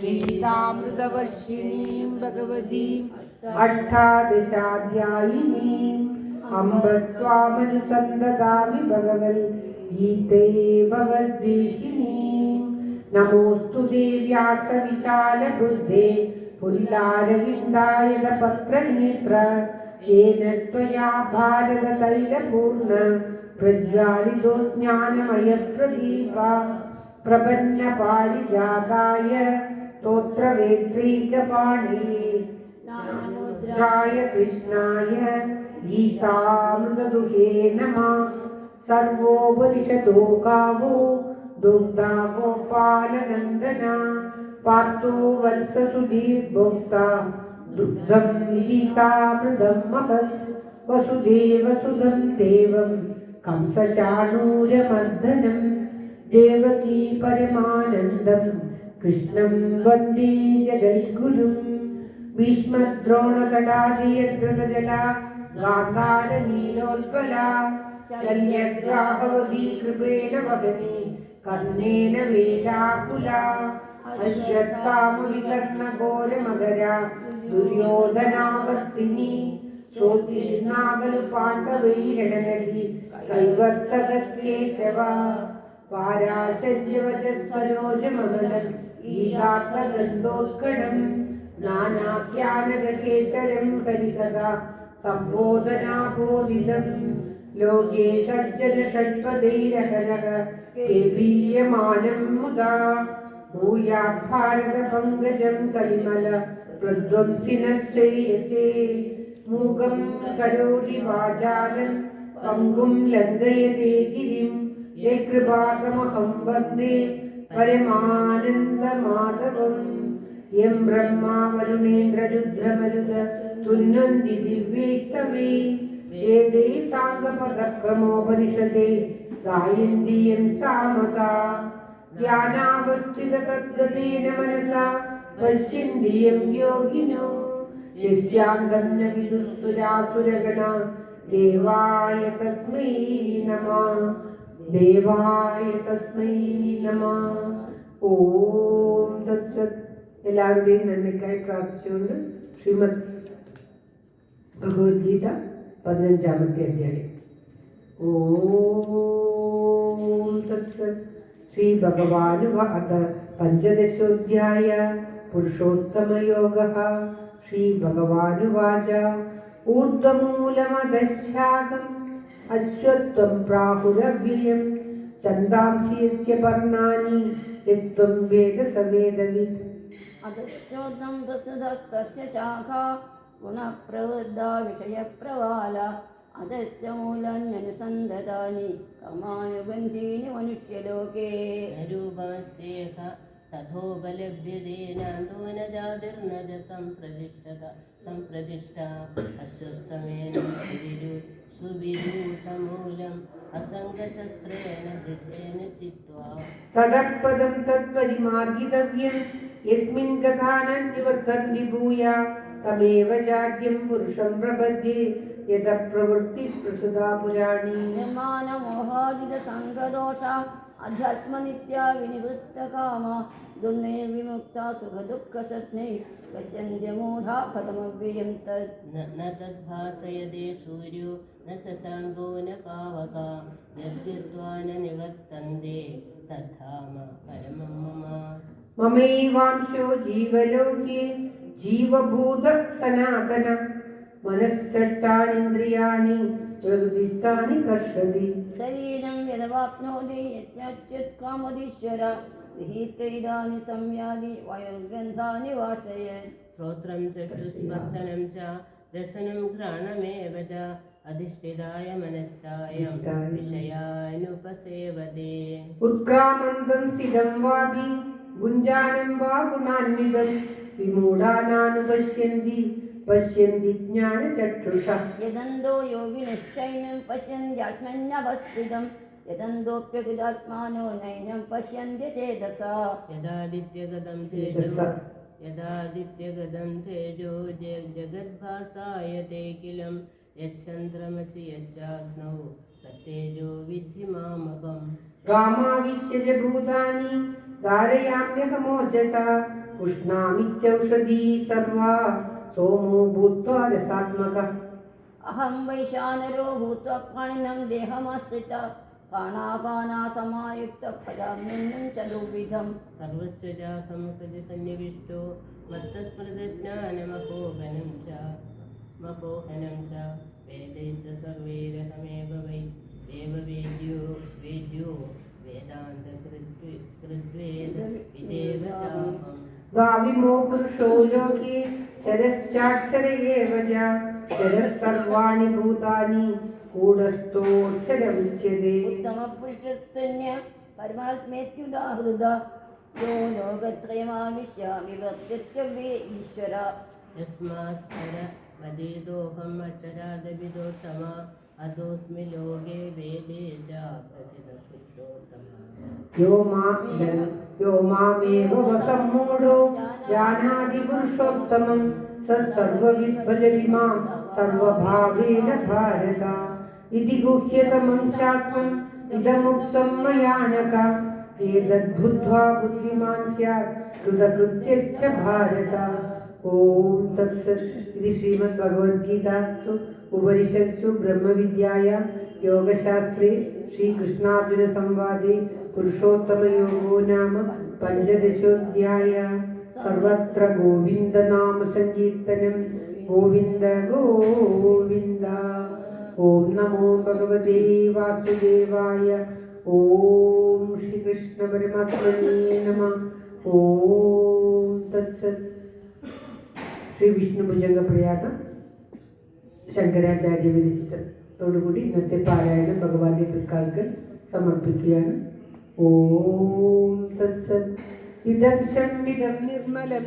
गीतामृतवर्षिणीं भगवतीम् अष्टादशाध्यायिनीम् अम्ब त्वामनुसन्ददामि भगवद्गीते भगवद्वेषिणीम्। नमोऽस्तु देव्यासविशालबुद्धे पुल्लारविन्दायतपत्रनेत्र येन त्वया भारततैलपूर्ण प्रज्वालितो ज्ञानमयप्रदीपा प्रपन्नपारिजाताय स्तोत्रवेत्रैकपाणिये ज्ञानमुद्राय कृष्णाय गीतामृतदुहे नमः। सर्वोपनिषदो गावो दुग्धा गोपालनन्दना पार्थो वत्ससुधीर्भोक्ता दुग्धं गीतामृतं महत्। वसुदेवसुतं देवं कंसचाणूरमर्दनं देवकी परमानन्दं कृष्णं वन्दे जगद्गुरुम्। भीष्मद्रोणतटाजयद्रथजला गान्धारनीलोत्पला शल्यग्राहवती कृपेण वदने कर्णेन वेलाकुला अश्वत्थामविकर्णघोरमगरा दुर्योधनावर्तिनी सोत्तीर्णागलु पाण्डवैरणनदी कैवर्तककेशवा पाराशर्यवचः सरोजमगलं गीतार्थगन्धोत्कटं नानाख्यानकेसरं हरिकथा सम्बोधनाबोधितं लोके सज्जन षट्पदैरहरः पेपीयमानं मुदा भूयात् भारतपङ्कजं कलिमल प्रध्वंसिनः श्रेयसे। मूकं करोति वाचालं पङ्गुं लङ्घयते गिरिं यत्कृपातमहं वन्दे परमानन्दमाधवम्। यं ब्रह्मा वरुणेन्द्ररुद्रमरुत तुन्वन्ति दिव्यैस्तवे वेदै साङ्गपदक्रमोपनिषदे गायन्ति यं सामगा ध्यानावस्थिततद्गतेन मनसा पश्यन्ति यं योगिनो यस्यान्तं न विदुःसुरासुरगणा देवाय तस्मै नमः देवाय तस्मै नमः। ഓം തത്സത്. എല്ലാവരുടെയും നന്മയ്ക്കായി പ്രാർത്ഥിച്ചുകൊണ്ട് ശ്രീമദ് ഭഗവത്ഗീത 15-ാമത്തെ അധ്യായം. ഓം തത്സത്. ശ്രീ ഭഗവാനുവാച പഞ്ചദശോധ്യായ പുരുഷോത്തമയോഗഃ. ശ്രീ ഭഗവാനുവാച ഊർധ്വമൂലമധഃശാഖം അശ്വത്ഥം പ്രാഹുരവ്യയം ഛന്ദാംസി യസ്യ പർണാനി യസ്ത്വം വേദ സ വേദവിദ്. അധശ്ചോദം പ്രസൃതസ്തസ്യ ശാഖാ ഗുണപ്രവൃദ്ധാ വിഷയപ്രവാല അധശ്ച മൂലാന്യനുസന്ധതാനി കർമാനുബന്ധീനി മനുഷ്യലോകേ. രൂപസ്യേഹ തഥോപലഭ്യതേനാന്തോ ന ജാതിർന സംപ്രതിഷ്ഠ അശ്വത്ഥമേനം സുവിരൂഢമൂലം അസംഗശസ്ത്രേണ ദൃഢേന ചിത്വാ തദപദം തത്പരിമാർഗിതവ്യം യസ്മിൻ ഗതാനം നിവർത്തന്തി ഭൂയാ തമേവ ചാദ്യം പുരുഷം പ്രപദ്യേ യത പ്രവൃത്തി പ്രസുതാ പുരാണി. നിർമാനമോഹാജിത സംഘദോഷ അധ്യാത്മനിത്യ വിനിവൃത്തകാമ ദുർനിർവിമുക്ത സുഖദുഃഖസത്നൈ ഗച്ഛന്ത്യമൂഢാ പദമവ്യയം തത്. ന തദ്ഭാസയതേ സൂര്യോ ന ശശാങ്കോ ന പാവകാ യദ്ഗത്വാ ന നിവർത്തന്തെ തദ്ധാമ പരമം മമ. മമൈവാംശോ ജീവലോകേ ജീവഭൂത സനാതന മനഃസഷ്ടാനീന്ദ്രിയാണി പ്രകൃതിസ്ഥാനി കർഷതി. ശരീരം യദവാപ്നോതി യത്യാച്യുത്കാമദീശ്വര ഗൃഹീത്വൈതാനി സംയാതി വായുർഗന്ധാനി വാസയൻ. ശ്രോത്രം ചക്ഷുസ്പർശനം ച രസനം ഘ്രാണമേവ ച അധിഷ്ഠിതായ മനസ്സായം വിഷയാനുപസേവതേ. ഉത്ക്രാമന്തം സ്ഥിതം വാപി ഭുഞ്ജാനം വാ ഗുണാന്വിതം വിമൂഢാനാനുപശ്യന്തി പശ്യന്തി ജ്ഞാനചക്ഷുഷഃ. യദന്തോ യോഗിനശ്ചൈനം പശ്യന്ത്യാത്മന്യവസ്ഥിതം യദന്തോപ്യകൃതാത്മാനോ നൈനം പശ്യന്തി ചേതസാ. യദാദിത്യഗതം തേജോ ജഗദ്ഭാസായതേകിലം യച്ഛന്ദ്രമസി യജ്ജാഗ്നൗ തത്തേജോ വിദ്ധി മാമകം. गामाविश्य च भूतानि धारयाम्यहमोजसा ഉഷ്ണാമിത്യൗഷധീ സർവാ സോമോ ഭൂത്വാ രസാത്മക. അഹം വൈശാനരോ ഭൂത്വ പ്രാണിനം ദേഹമാശ്രിത പ്രാണാപാനാസമായുക്ത പദാന്നം ചതുർവിധം. സർവസ്യ ചാഹം ഹൃദി സന്നിവിഷ്ടോ മത്തസ്മൃതജ്ഞാനമപോഹനം ച വേദൈസ്യ സർവൈരഹമേവ വൈ ദേവവേദ്യോ വേദാന്തകൃദ്വേദ വിദേവ ചാഹം. ഗാവിമോ പുരുഷോ ലോകേ ചരശ്ചാക്ഷര ഏവ ച. ചരഃ സർവാണി ഭൂതാനി കൂടസ്ഥോക്ഷരമുച്യതേ. ഉത്തമപുരുഷസ്തുന്യ പരമാത്മേത്യുദാഹൃത യോ ലോകത്രയമാവിശ്യ വിവർത്തിത്യവ്യേ ഈശ്വര. യസ്മാക്ഷര വദീതോഹം അക്ഷരാദവിദോത്തമ അദോസ്മി ലോകേ വേദേ ച പ്രതിതപുരുഷോത്തമ. യോ മാമേവ വസമ്മൂഢോ ജാനാതി പുരുഷോത്തമം സ സർവവിദ് ഭജതി മാം സർവഭാവേന ഭാരത. ഇതി ഗുഹ്യതമം ശാസ്ത്രം ഇദമുക്തം മയാ നഘ. ഏതദ്ബുദ്ധ്വാ ബുദ്ധിമാൻ സ്യാത് കൃതകൃത്യശ്ച ഭാരത. ഓം തത്സത്. ഇത് ശ്രീമദ് ഭഗവത്ഗീതാസു ഉപനിഷത്സു ബ്രഹ്മവിദ്യായാം യോഗശാസ്ത്രേ ശ്രീകൃഷ്ണാർജുന സംവാദേ പുരുഷോത്തമയോഗോ നാമ പഞ്ചദശോധ്യായഃ. സർവത്ര ഗോവിന്ദനാമ സങ്കീർത്തനം. ഗോവിന്ദ ഗോവിന്ദ. ഓം നമോ ഭഗവതേ വാസുദേവായ. ഓം ശ്രീകൃഷ്ണ പരമാത്മനേ നമഃ. ഓം തത്സത്. ശ്രീ വിഷ്ണു ഭുജംഗ പ്രയാഗം ശങ്കരാചാര്യ വിരചിതത്തോടുകൂടി ഇന്നത്തെ പാരായണം ഭഗവാന്റെ തൃക്കാൽക്കൽ സമർപ്പിക്കുകയാണ്. ഓം തത്സത്. ഇദം ശംവിദം നിർമ്മലം